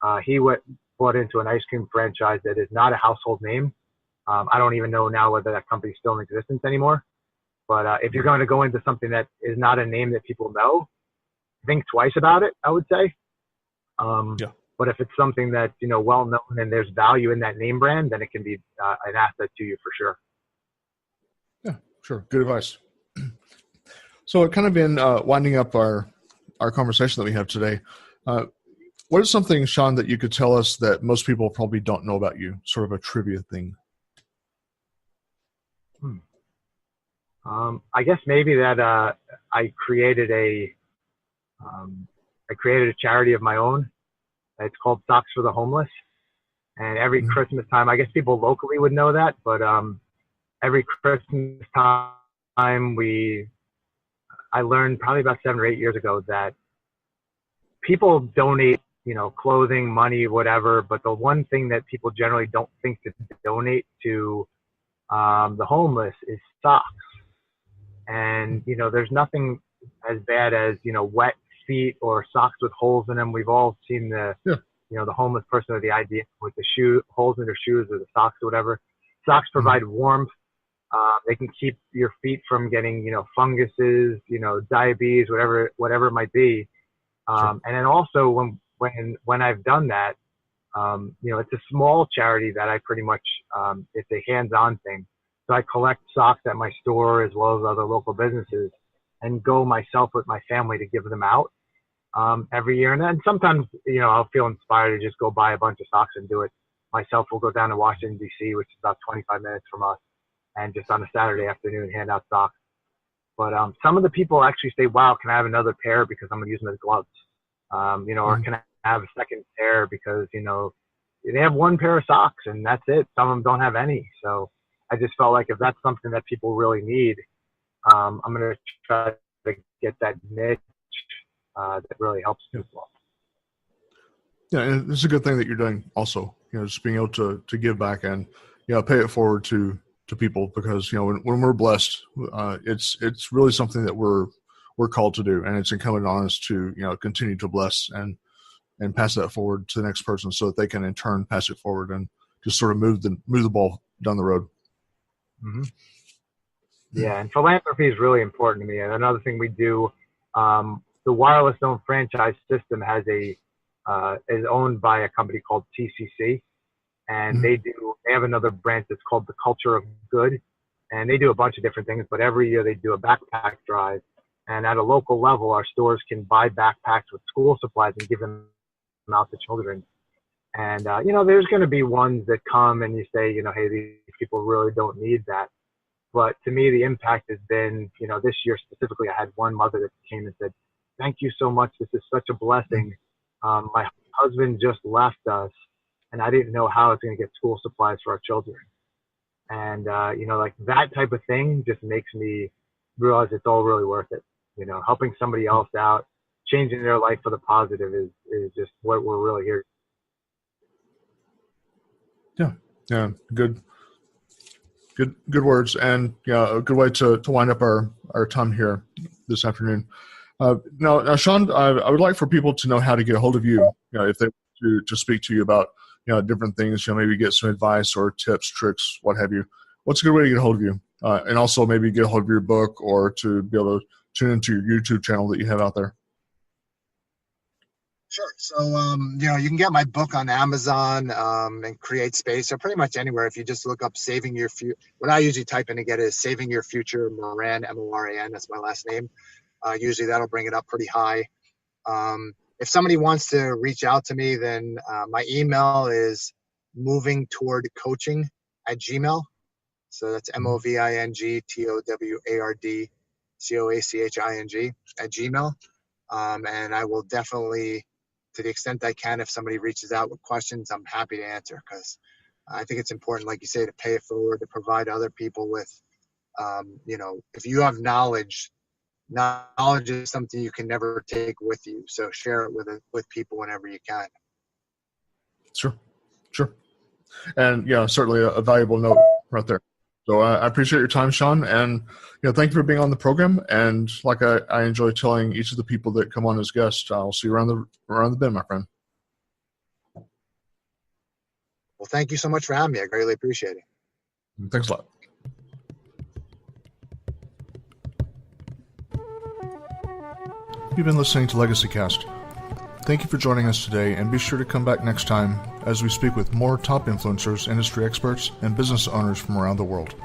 bought into an ice cream franchise that is not a household name. I don't even know now whether that company's still in existence anymore. But if you're going to go into something that is not a name that people know, think twice about it, I would say. But if it's something that's, well known and there's value in that name brand, then it can be an asset to you for sure. Yeah, sure. Good advice. So kind of in winding up our conversation that we have today, what is something, Sean, that you could tell us that most people probably don't know about you, sort of a trivia thing? I guess maybe that I created a charity of my own. It's called Socks for the Homeless. And every Christmas time, I guess people locally would know that, but every Christmas time I learned probably about 7 or 8 years ago that people donate, clothing, money, whatever, but the one thing that people generally don't think to donate to the homeless is socks. And, there's nothing as bad as, wet feet or socks with holes in them. We've all seen the homeless person or the idea with the holes in their shoes or the socks or whatever. Socks provide warmth. They can keep your feet from getting, funguses, diabetes, whatever it might be. And then also when I've done that, it's a small charity that I pretty much, it's a hands-on thing. So I collect socks at my store as well as other local businesses and go myself with my family to give them out every year. And then sometimes, I'll feel inspired to just go buy a bunch of socks and do it myself. We'll go down to Washington, D.C., which is about 25 minutes from us, and just on a Saturday afternoon hand out socks. But some of the people actually say, wow, can I have another pair because I'm going to use them as gloves? Or can I have a second pair because, they have one pair of socks and that's it. Some of them don't have any. So I just felt like if that's something that people really need, I'm going to try to get that niche that really helps people. Yeah, and it's a good thing that you're doing also, just being able to give back and, pay it forward to people because, when we're blessed, it's really something that we're called to do. And it's incumbent on us to, continue to bless and pass that forward to the next person so that they can in turn pass it forward and just sort of move the ball down the road. Mm-hmm. Yeah, and philanthropy is really important to me. And another thing we do, the wireless zone franchise system is owned by a company called TCC, and they have another branch that's called the Culture of Good, and they do a bunch of different things. But every year they do a backpack drive, and at a local level, our stores can buy backpacks with school supplies and give them out to children. And there's going to be ones that come and you say, hey, these people really don't need that. But to me, the impact has been, this year specifically, I had one mother that came and said, thank you so much. This is such a blessing. My husband just left us, and I didn't know how I was going to get school supplies for our children. And, like that type of thing just makes me realize it's all really worth it. Helping somebody else out, changing their life for the positive is just what we're really here. Yeah. Good words, and a good way to wind up our time here this afternoon. Now, Sean, I would like for people to know how to get a hold of you. If they want to speak to you about different things, maybe get some advice or tips, tricks, what have you. What's a good way to get a hold of you? And also maybe get a hold of your book or to be able to tune into your YouTube channel that you have out there. Sure. So, you can get my book on Amazon and Create Space, or pretty much anywhere. If you just look up Saving Your Future, what I usually type in to get is Saving Your Future, Moran, Moran. That's my last name. Usually that'll bring it up pretty high. If somebody wants to reach out to me, then my email is movingtowardcoaching@gmail.com. So that's movingtowardcoaching@gmail.com. And I will definitely, to the extent I can, if somebody reaches out with questions, I'm happy to answer, because I think it's important, like you say, to pay it forward, to provide other people with, if you have knowledge is something you can never take with you. So share it with people whenever you can. Sure. And certainly a valuable note right there. So I appreciate your time, Sean, and thank you for being on the program. And like I enjoy telling each of the people that come on as guests, I'll see you around the bend, my friend. Well, thank you so much for having me. I greatly appreciate it. Thanks a lot. You've been listening to Legacy Cast. Thank you for joining us today, and be sure to come back next time as we speak with more top influencers, industry experts, and business owners from around the world.